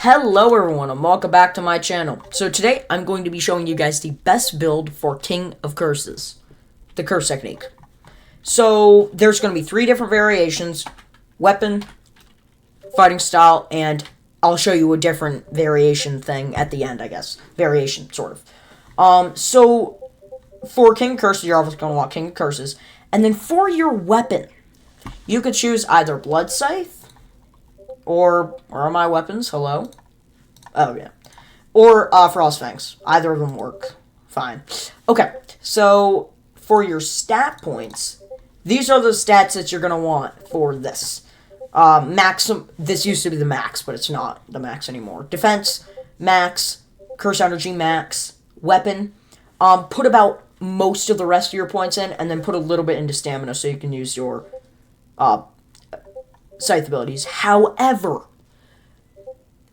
Hello everyone and welcome back to my channel. So today I'm going to be showing you guys the best build for King of Curses, the curse technique. So there's going to be 3 different variations: weapon, fighting style, and I'll show you a different variation thing at the end, I guess. Variation, sort of. So for King of Curses, you're obviously going to want King of Curses. And then for your weapon, you could choose either Blood Scythe, or, where are my weapons? Hello? Oh, yeah. Or, Frost Fangs. Either of them work fine. Okay, so, for your stat points, these are the stats that you're gonna want for this. This used to be the max, but it's not the max anymore. Defense, max. Curse energy, max. Weapon. Put about most of the rest of your points in, and then put a little bit into stamina so you can use your, Scythe abilities. However,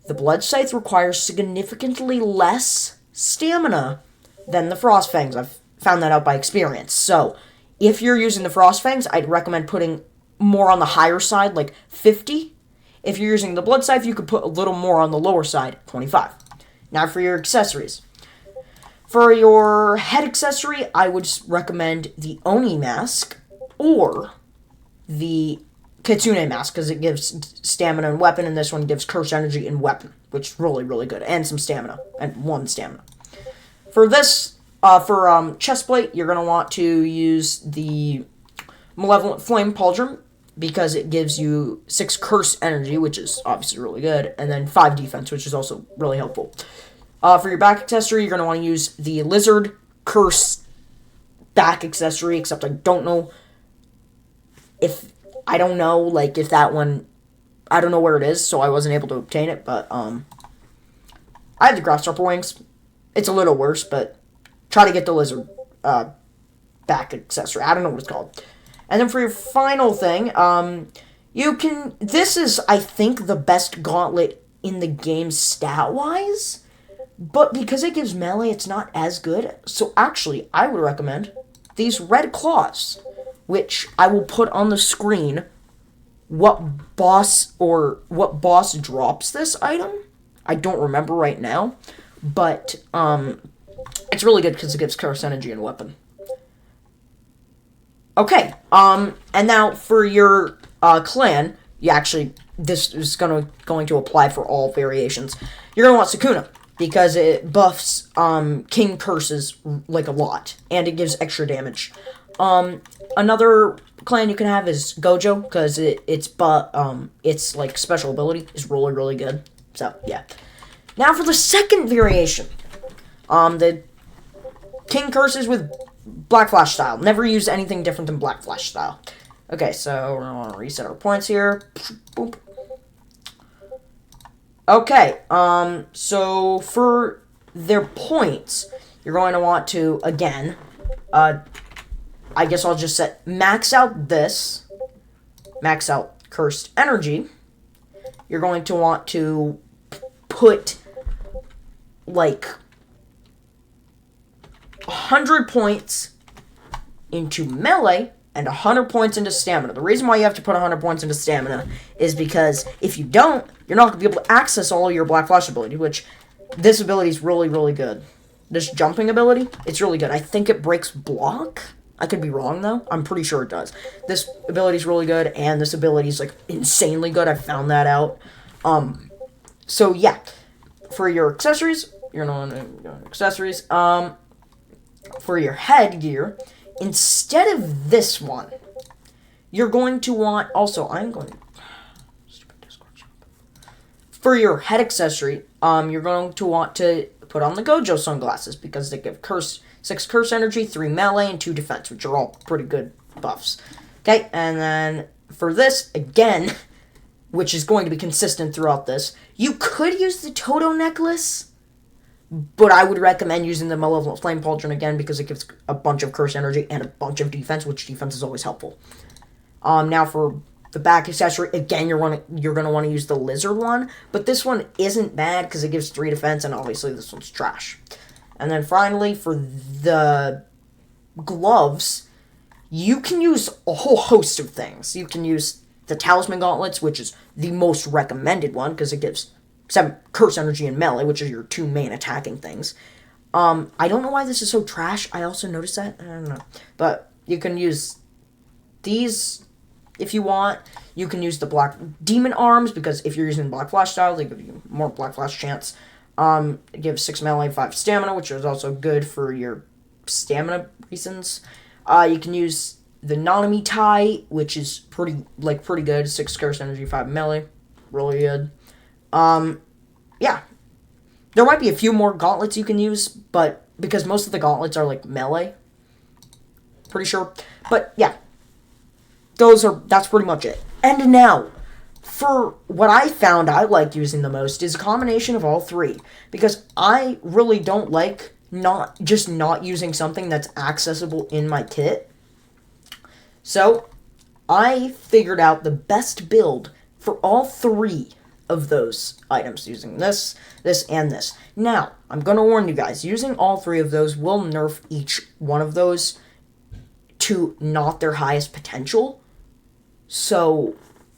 the Blood Scythe requires significantly less stamina than the Frost Fangs. I've found that out by experience. So, if you're using the Frost Fangs, I'd recommend putting more on the higher side, like 50. If you're using the Blood Scythe, you could put a little more on the lower side, 25. Now for your accessories. For your head accessory, I would recommend the Oni Mask or the Kitsune Mask, because it gives stamina and weapon, and this one gives curse energy and weapon, which is really, really good, and some stamina, and 1 stamina. For this, for chestplate, you're going to want to use the Malevolent Flame Pauldron, because it gives you 6 curse energy, which is obviously really good, and then 5 defense, which is also really helpful. For your back accessory, you're going to want to use the Lizard Curse back accessory, except I don't know, if that one, I don't know where it is, so I wasn't able to obtain it, but, I have the Grasshopper Wings. It's a little worse, but try to get the Lizard, back accessory. I don't know what it's called. And then for your final thing, this is, I think, the best gauntlet in the game stat-wise, but because it gives melee, it's not as good. So actually, I would recommend these Red Claws, which I will put on the screen what boss drops this item. I don't remember right now, but it's really good because it gives curse energy and weapon. Okay, and now for your clan, this is going to apply for all variations. You're going to want Sukuna, because it buffs King Curses like a lot, and it gives extra damage. Another clan you can have is Gojo, because its like special ability is really, really good. So yeah. Now for the second variation, the King Curses with Black Flash style. Never use anything different than Black Flash style. Okay, so we're gonna reset our points here. Boop. Okay, so for their points, you're going to want to, again, I guess I'll just max out cursed energy. You're going to want to put, like, 100 points into melee and 100 points into stamina. The reason why you have to put 100 points into stamina is because if you don't, you're not going to be able to access all of your Black Flash ability, which this ability is really, really good. This jumping ability, it's really good. I think it breaks block. I could be wrong, though. I'm pretty sure it does. This ability is really good, and this ability is, like, insanely good. I found that out. So, yeah. For your accessories, you're going to want accessories. For your headgear, instead of this one, you're going to want, for your head accessory, you're going to want to put on the Gojo sunglasses, because they give 6 curse energy, 3 melee, and 2 defense, which are all pretty good buffs. Okay, and then for this, again, which is going to be consistent throughout this, you could use the Toto necklace, but I would recommend using the Malevolent Flame Pauldron again, because it gives a bunch of curse energy and a bunch of defense, which defense is always helpful. Now for the back accessory, again, you're going to want to use the Lizard one, but this one isn't bad because it gives 3 defense, and obviously this one's trash. And then finally, for the gloves, you can use a whole host of things. You can use the Talisman Gauntlets, which is the most recommended one, because it gives 7 curse energy and melee, which are your 2 main attacking things. I don't know why this is so trash. I also noticed that. I don't know. But you can use these if you want. You can use the black demon arms, because if you're using black flash style, they give you more black flash chance. It gives 6 melee, 5 stamina, which is also good for your stamina reasons. You can use the Nanami Tai, which is pretty good. 6 curse energy, 5 melee. Really good. Yeah. There might be a few more gauntlets you can use, but because most of the gauntlets are like melee. Pretty sure. But yeah. That's pretty much it. And now, for what I found I like using the most is a combination of all 3. Because I really don't like not using something that's accessible in my kit. So, I figured out the best build for all 3 of those items, using this, and this. Now, I'm going to warn you guys, using all 3 of those will nerf each one of those to not their highest potential. So,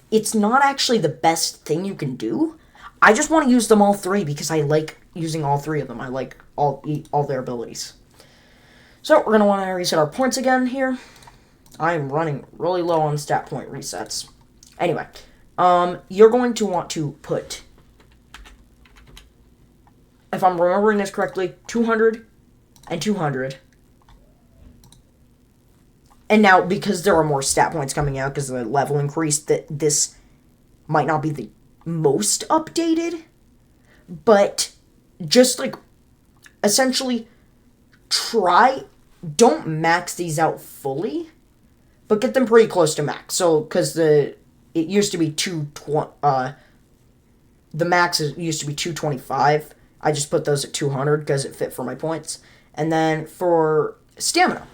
it's not actually the best thing you can do. I just want to use them all 3 because I like using all 3 of them. I like all their abilities. So, we're going to want to reset our points again here. I am running really low on stat point resets. Anyway, you're going to want to put, if I'm remembering this correctly, 200 and 200. And now, because there are more stat points coming out because of the level increase, that this might not be the most updated, but just like essentially don't max these out fully, but get them pretty close to max. So, because it used to be the max used to be 225. I just put those at 200 because it fit for my points. And then for stamina,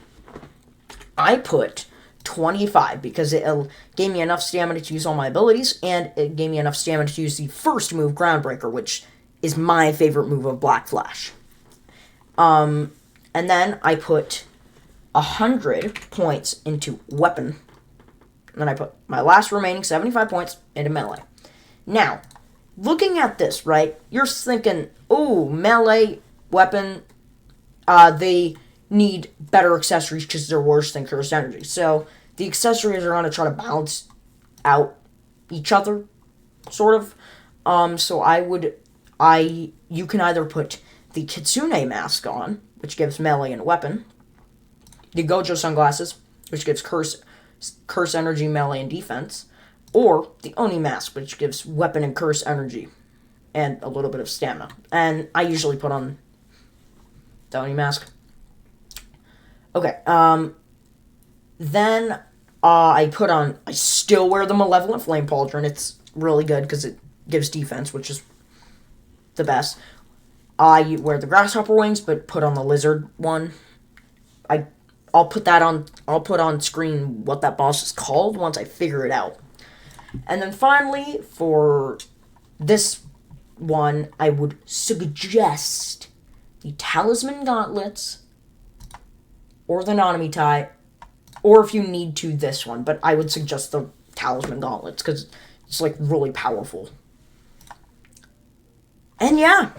I put 25 because it gave me enough stamina to use all my abilities, and it gave me enough stamina to use the first move, Groundbreaker, which is my favorite move of Black Flash. And then I put 100 points into weapon. And then I put my last remaining 75 points into melee. Now, looking at this, right, you're thinking, oh, melee, weapon, they need better accessories because they're worse than cursed energy. So, the accessories are going to try to balance out each other, sort of. So you can either put the Kitsune mask on, which gives melee and weapon, the Gojo sunglasses, which gives curse energy, melee, and defense, or the Oni mask, which gives weapon and curse energy, and a little bit of stamina. And I usually put on the Oni mask. Okay, then I still wear the Malevolent Flame Pauldron. It's really good because it gives defense, which is the best. I wear the Grasshopper Wings, but put on the Lizard one. I'll put on screen what that boss is called once I figure it out. And then finally, for this one, I would suggest the Talisman Gauntlets, or the Nanami Tai, or if you need to, this one. But I would suggest the Talisman Gauntlets, because it's, like, really powerful. And yeah,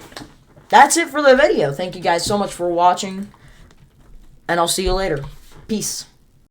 that's it for the video. Thank you guys so much for watching, and I'll see you later. Peace.